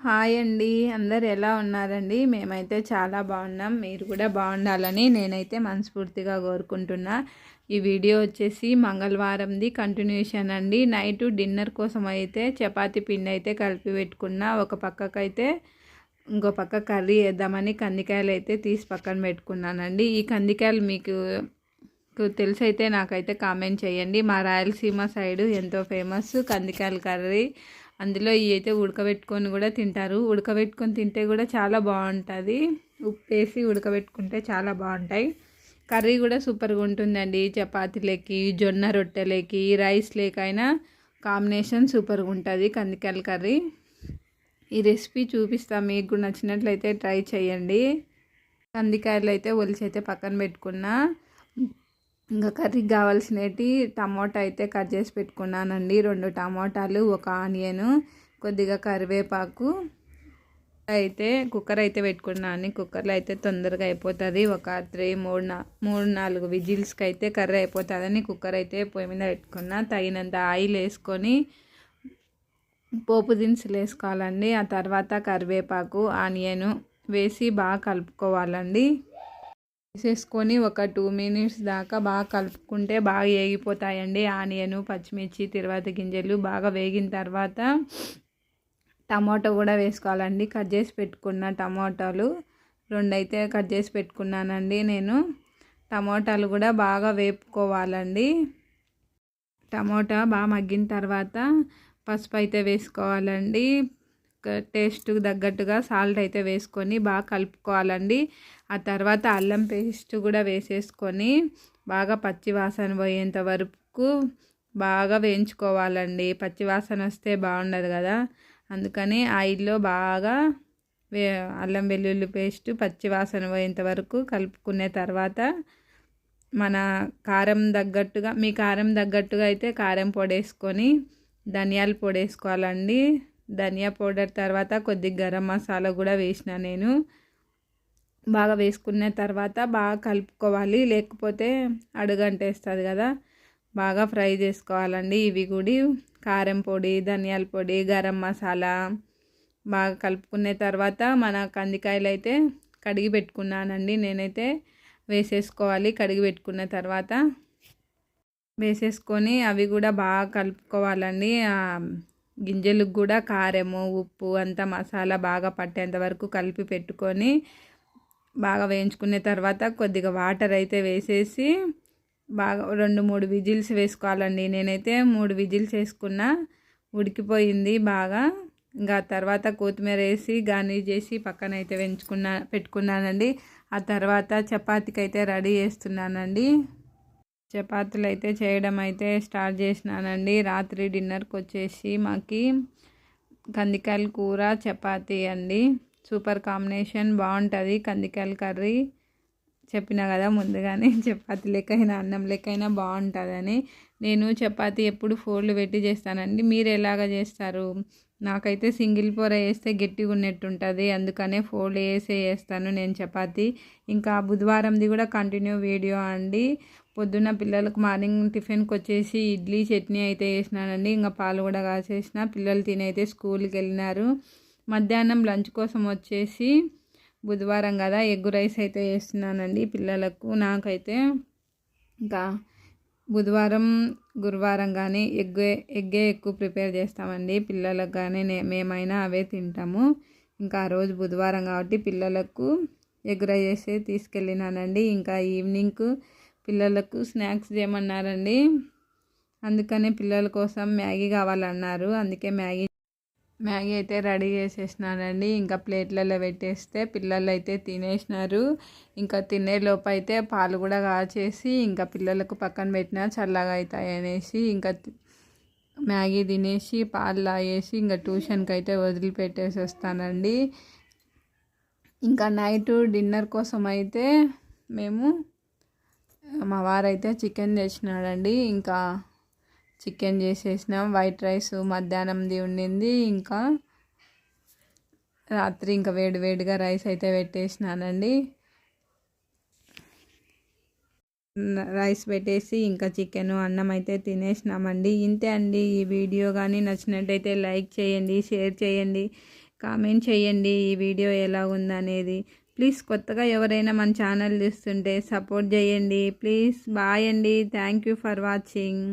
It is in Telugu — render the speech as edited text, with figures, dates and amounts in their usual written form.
హాయ్ అండి, అందరు ఎలా ఉన్నారండి? మేమైతే చాలా బాగున్నాం. మీరు కూడా బాగుండాలని నేనైతే మనస్ఫూర్తిగా కోరుకుంటున్నా. ఈ వీడియో వచ్చేసి మంగళవారంది కంటిన్యూషన్ అండి. నైట్ డిన్నర్ కోసం అయితే చపాతీ పిండి అయితే కలిపి పెట్టుకున్నా. ఒక పక్కకైతే ఇంకో పక్క కర్రీ వేద్దామని కందికాయలు అయితే తీసి పక్కన పెట్టుకున్నానండి. ఈ కందికాయలు మీకు తెలిసైతే నాకైతే కామెంట్ చేయండి. మా రాయలసీమ సైడు ఎంతో ఫేమస్ కందికాయల కర్రీ. అందులో ఇవి అయితే ఉడకబెట్టుకొని కూడా తింటారు. ఉడకబెట్టుకొని తింటే కూడా చాలా బాగుంటుంది. ఉప్పు వేసి ఉడకబెట్టుకుంటే చాలా బాగుంటాయి. కర్రీ కూడా సూపర్గా ఉంటుందండి. చపాతీలకి, జొన్న రొట్టెలకి, రైస్ లేకైనా కాంబినేషన్ సూపర్గా ఉంటుంది కందికాయల కర్రీ. ఈ రెసిపీ చూపిస్తాం, మీకు కూడా నచ్చినట్లయితే ట్రై చేయండి. కందికాయలు అయితే ఒలిచి అయితే పక్కన పెట్టుకున్నా. ఇంకా కర్రీకి కావాల్సినవి టమాటా అయితే కట్ చేసి పెట్టుకున్నానండి. 2 టమాటాలు, ఒక ఆనియన్, కొద్దిగా కరివేపాకు అయితే కుక్కర్ అయితే పెట్టుకున్నాను. కుక్కర్లో అయితే తొందరగా అయిపోతుంది. ఒక 3-4 విజిల్స్కి అయితే కర్రీ అయిపోతుందని కుక్కర్ అయితే పొయ్యి మీద పెట్టుకున్నా. తగినంత ఆయిల్ వేసుకొని పోపు దినుసులు వేసుకోవాలండి. ఆ తర్వాత కరివేపాకు, ఆనియన్ వేసి బాగా కలుపుకోవాలండి. వేసేసుకొని ఒక 2 మినిట్స్ దాకా బాగా కలుపుకుంటే బాగా వేగిపోతాయండి. ఆనియన్, పచ్చిమిర్చి, తిరువాత గింజలు బాగా వేగిన తర్వాత టమాటో కూడా వేసుకోవాలండి. కట్ చేసి పెట్టుకున్న టమాటాలు 2 అయితే కట్ చేసి పెట్టుకున్నానండి నేను. టమాటాలు కూడా బాగా వేపుకోవాలండి. టమాటా బాగా మగ్గిన తర్వాత పసుపు అయితే వేసుకోవాలండి. టేస్ట్కి తగ్గట్టుగా సాల్ట్ అయితే వేసుకొని బాగా కలుపుకోవాలండి. ఆ తర్వాత అల్లం పేస్ట్ కూడా వేసేసుకొని బాగా పచ్చివాసన పోయేంత వరకు బాగా వేయించుకోవాలండి. పచ్చివాసన వస్తే బాగుండదు కదా, అందుకని ఆయిల్లో బాగా అల్లం వెల్లుల్లి పేస్ట్ పచ్చివాసన పోయేంత వరకు కలుపుకునే తర్వాత మన కారం తగ్గట్టుగా, మీ కారం తగ్గట్టుగా అయితే కారం పొడి వేసుకొని ధనియాల పొడి వేసుకోవాలండి. ధనియా పౌడర్ తర్వాత కొద్దిగా గరం మసాలా కూడా వేసిన నేను. బాగా వేసుకున్న తర్వాత బాగా కలుపుకోవాలి, లేకపోతే అడుగంటేస్తుంది కదా. బాగా ఫ్రై చేసుకోవాలండి. ఇవి కూడా కారం పొడి, ధనియాల పొడి, గరం మసాలా బాగా కలుపుకున్న తర్వాత మన కందికాయలు అయితే కడిగి పెట్టుకున్నానండి. నేనైతే వేసేసుకోవాలి. కడిగి పెట్టుకున్న తర్వాత వేసేసుకొని అవి కూడా బాగా కలుపుకోవాలండి. గింజలకు కూడా కారము, ఉప్పు అంతా మసాలా బాగా పట్టేంత వరకు కలిపి పెట్టుకొని బాగా వేయించుకునే తర్వాత కొద్దిగా వాటర్ అయితే వేసేసి బాగా 2-3 విజిల్స్ వేసుకోవాలండి. నేనైతే 3 విజిల్స్ వేసుకున్నా, ఉడికిపోయింది బాగా. ఇంకా తర్వాత కొత్తిమీర వేసి గార్నిష్ చేసి పక్కన అయితే పెట్టుకున్నానండి. ఆ తర్వాత చపాతీకి అయితే రెడీ చేస్తున్నానండి. చపాతీలు అయితే చేయడం అయితే స్టార్ట్ చేసినానండి. రాత్రి డిన్నర్కి వచ్చేసి మాకి కందికాయల కూర, చపాతీ అండి. సూపర్ కాంబినేషన్, బాగుంటుంది కందికాయల కర్రీ. చెప్పినా కదా ముందుగానే, చపాతీ లెక్కైనా అన్నం లెక్కైనా బాగుంటుందని. నేను చపాతీ ఎప్పుడు ఫోల్డ్ పెట్టి చేస్తానండి. మీరు ఎలాగ చేస్తారు? నాకైతే సింగిల్ పొర వేస్తే గట్టిగా ఉన్నట్టు ఉంటుంది, అందుకనే ఫోల్డ్ వేస్తాను నేను చపాతీ. ఇంకా బుధవారంది కూడా కంటిన్యూ వీడియో అండి. పొద్దున్న పిల్లలకు మార్నింగ్ టిఫిన్కి వచ్చేసి ఇడ్లీ చట్నీ అయితే వేసినానండి. ఇంకా పాలు కూడా కాసేసిన, పిల్లలు తినైతే స్కూల్కి వెళ్ళినారు. మధ్యాహ్నం లంచ్ కోసం వచ్చేసి బుధవారం కదా ఎగ్ రైస్ అయితే వేస్తున్నానండి పిల్లలకు. నాకైతే ఇంకా బుధవారం, గురువారం కానీ ఎగ్గే ఎక్కువ ప్రిపేర్ చేస్తామండి పిల్లలకు కానీ. మేమైనా అవే తింటాము. ఇంకా ఆ రోజు బుధవారం కాబట్టి పిల్లలకు ఎగ్ రైస్ తీసుకెళ్ళినానండి. ఇంకా ఈవినింగ్కు పిల్లలకు స్నాక్స్ చేయమన్నారండి. అందుకనే పిల్లల కోసం మ్యాగీ కావాలన్నారు. అందుకే మ్యాగీ అయితే రెడీ చేసేసినానండి. ఇంకా ప్లేట్లలో పెట్టేస్తే పిల్లలు అయితే తినేసినారు. ఇంకా తినేలోపు అయితే పాలు కూడా కాచేసి ఇంకా పిల్లలకు పక్కన పెట్టినా చల్లగా అవుతాయి అనేసి ఇంకా మ్యాగీ తినేసి పాలు తాగేసి ఇంకా ట్యూషన్కి అయితే వదిలిపెట్టేసి వస్తానండి. ఇంకా నైట్ డిన్నర్ కోసం అయితే మా వారైతే చికెన్ తెచ్చినాడండి. ఇంకా చికెన్ చేసేసినాం. వైట్ రైస్ మధ్యాహ్నంది ఉండింది. ఇంకా రాత్రి ఇంకా వేడివేడిగా రైస్ అయితే పెట్టేసినానండి. రైస్ పెట్టేసి ఇంకా చికెన్, అన్నం అయితే తినేసినామండి. ఇంతే అండి. ఈ వీడియో కానీ నచ్చినట్టయితే లైక్ చేయండి, షేర్ చేయండి. కామెంట్ చేయండి ఈ వీడియో ఎలా ఉందనేది. ప్లీజ్ కొత్తగా ఎవరైనా మన ఛానల్ చూస్తుంటే సపోర్ట్ చేయండి ప్లీజ్. బాయ్ అండి. Thank you for watching.